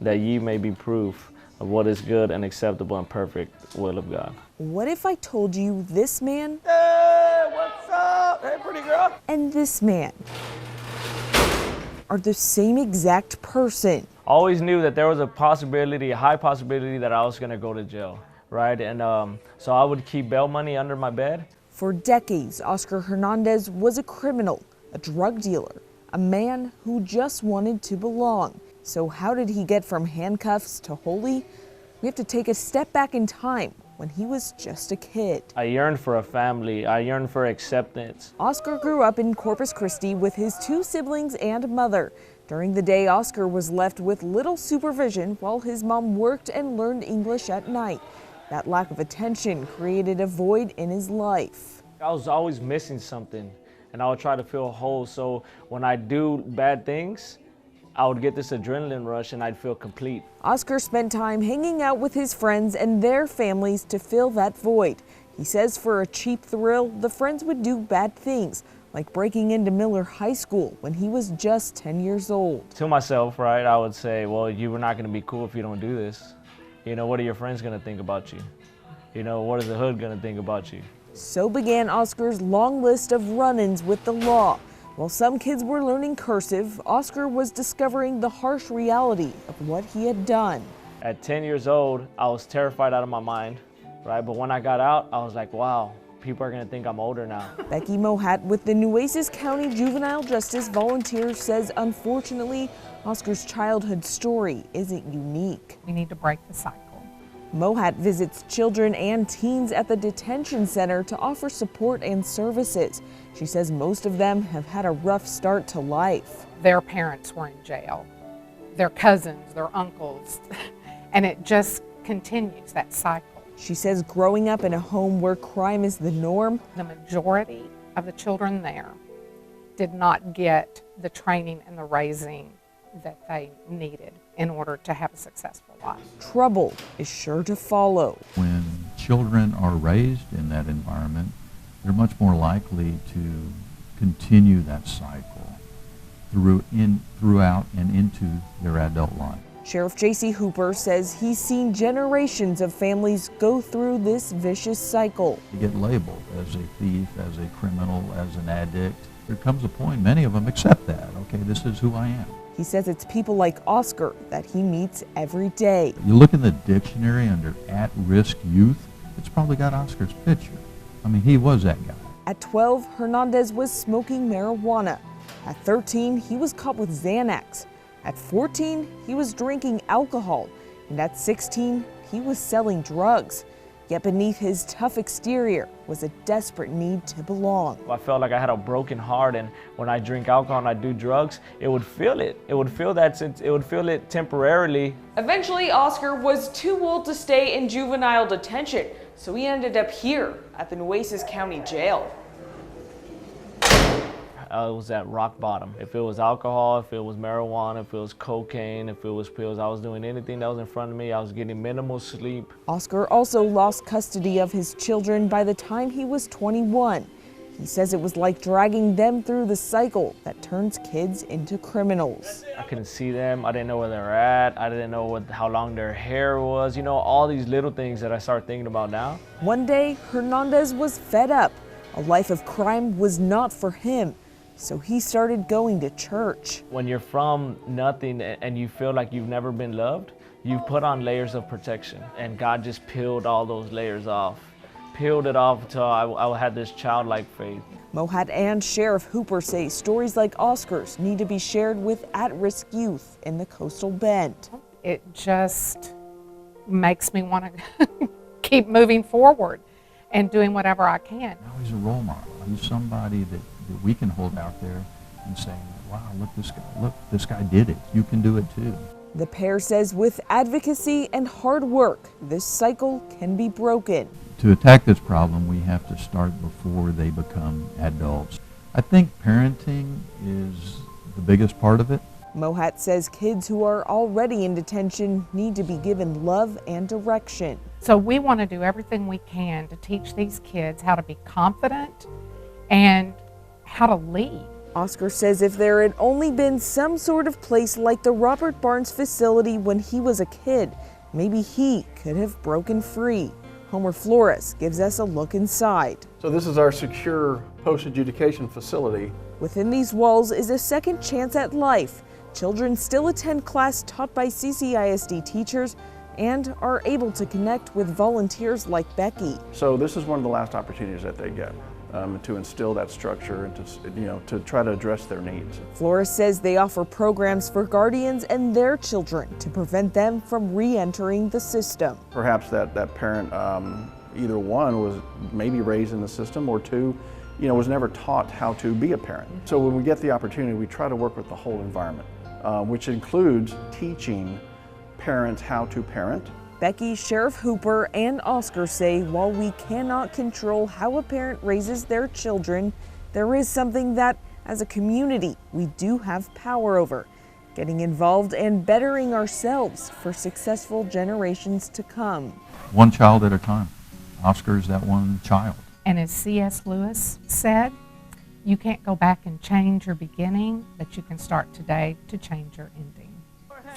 that ye may be proof of what is good and acceptable and perfect will of God. What if I told you this man? Hey, what's up? Hey, pretty girl. And this man are the same exact person. Always knew that there was a possibility, a high possibility that I was gonna go to jail, right? And so I would keep bail money under my bed. For decades, Oscar Hernandez was a criminal, a drug dealer, a man who just wanted to belong. So how did he get from handcuffs to holy? We have to take a step back in time when he was just a kid. I yearned for a family. I yearned for acceptance. Oscar grew up in Corpus Christi with his 2 siblings and mother. During the day, Oscar was left with little supervision while his mom worked and learned English at night. That lack of attention created a void in his life. I was always missing something, and I would try to feel whole. So when I do bad things, I would get this adrenaline rush and I'd feel complete. Oscar spent time hanging out with his friends and their families to fill that void. He says for a cheap thrill, the friends would do bad things, like breaking into Miller High School when he was just 10 years old. To myself, right, I would say, well, you were not going to be cool if you don't do this. You know, what are your friends going to think about you? You know, what is the hood going to think about you? So began Oscar's long list of run-ins with the law. While some kids were learning cursive, Oscar was discovering the harsh reality of what he had done. At 10 years old, I was terrified out of my mind, right? But when I got out, I was like, wow, people are gonna think I'm older now. Becky Mohat with the Nueces County Juvenile Justice Volunteer says, unfortunately, Oscar's childhood story isn't unique. We need to break the cycle. Mohat visits children and teens at the detention center to offer support and services. She says most of them have had a rough start to life. Their parents were in jail, their cousins, their uncles, and it just continues, that cycle. She says growing up in a home where crime is the norm, the majority of the children there did not get the training and the raising that they needed in order to have a successful life. Trouble is sure to follow. When children are raised in that environment, they're much more likely to continue that cycle throughout and into their adult life. Sheriff J.C. Hooper says he's seen generations of families go through this vicious cycle. You get labeled as a thief, as a criminal, as an addict. There comes a point, many of them accept that. Okay, this is who I am. He says it's people like Oscar that he meets every day. You look in the dictionary under at-risk youth, it's probably got Oscar's picture. I mean, he was that guy. At 12, Hernandez was smoking marijuana. At 13, he was caught with Xanax. At 14, he was drinking alcohol. And at 16, he was selling drugs. Yet beneath his tough exterior was a desperate need to belong. I felt like I had a broken heart, and when I drink alcohol and I do drugs, it would feel it. It would feel it temporarily. Eventually, Oscar was too old to stay in juvenile detention, so he ended up here at the Nueces County Jail. I was at rock bottom. If it was alcohol, if it was marijuana, if it was cocaine, if it was pills, I was doing anything that was in front of me. I was getting minimal sleep. Oscar also lost custody of his children by the time he was 21. He says it was like dragging them through the cycle that turns kids into criminals. I couldn't see them. I didn't know where they were at. I didn't know how long their hair was. You know, all these little things that I start thinking about now. One day, Hernandez was fed up. A life of crime was not for him. So he started going to church. When you're from nothing and you feel like you've never been loved, you've put on layers of protection. And God just peeled all those layers off. Peeled it off until I had this childlike faith. Mohat and Sheriff Hooper say stories like Oscar's need to be shared with at-risk youth in the Coastal Bend. It just makes me want to keep moving forward and doing whatever I can. Now he's a role model. He's somebody that we can hold out there and say, wow, look, this guy did it. You can do it too. The pair says with advocacy and hard work, this cycle can be broken. To attack this problem, we have to start before they become adults. I think parenting is the biggest part of it. Mohat says kids who are already in detention need to be given love and direction. So we want to do everything we can to teach these kids how to be confident and how to lead. Oscar says if there had only been some sort of place like the Robert Barnes facility when he was a kid, maybe he could have broken free. Homer Flores gives us a look inside. So this is our secure post-adjudication facility. Within these walls is a second chance at life. Children still attend class taught by CCISD teachers and are able to connect with volunteers like Becky. So this is one of the last opportunities that they get to instill that structure and to try to address their needs. Flores says they offer programs for guardians and their children to prevent them from re-entering the system. Perhaps that parent, either one, was maybe raised in the system, or two, was never taught how to be a parent. So when we get the opportunity, we try to work with the whole environment, which includes teaching parents how to parent. Becky, Sheriff Hooper, and Oscar say while we cannot control how a parent raises their children, there is something that, as a community, we do have power over, getting involved and bettering ourselves for successful generations to come. One child at a time. Oscar's that one child. And as C.S. Lewis said, you can't go back and change your beginning, but you can start today to change your ending.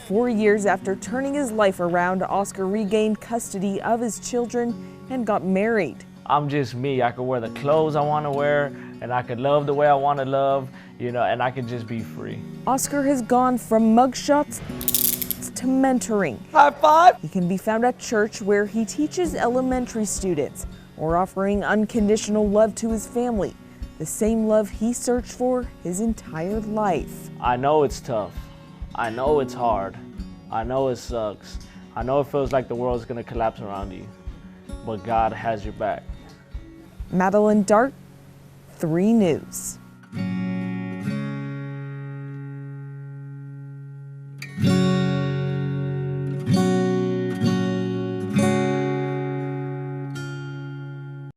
4 years after turning his life around, Oscar regained custody of his children and got married. I'm just me. I could wear the clothes I want to wear, and I could love the way I want to love, and I could just be free. Oscar has gone from mugshots to mentoring. High five! He can be found at church where he teaches elementary students, or offering unconditional love to his family, the same love he searched for his entire life. I know it's tough. I know it's hard. I know it sucks. I know it feels like the world's gonna collapse around you, but God has your back. Madeleine Dart, 3 News.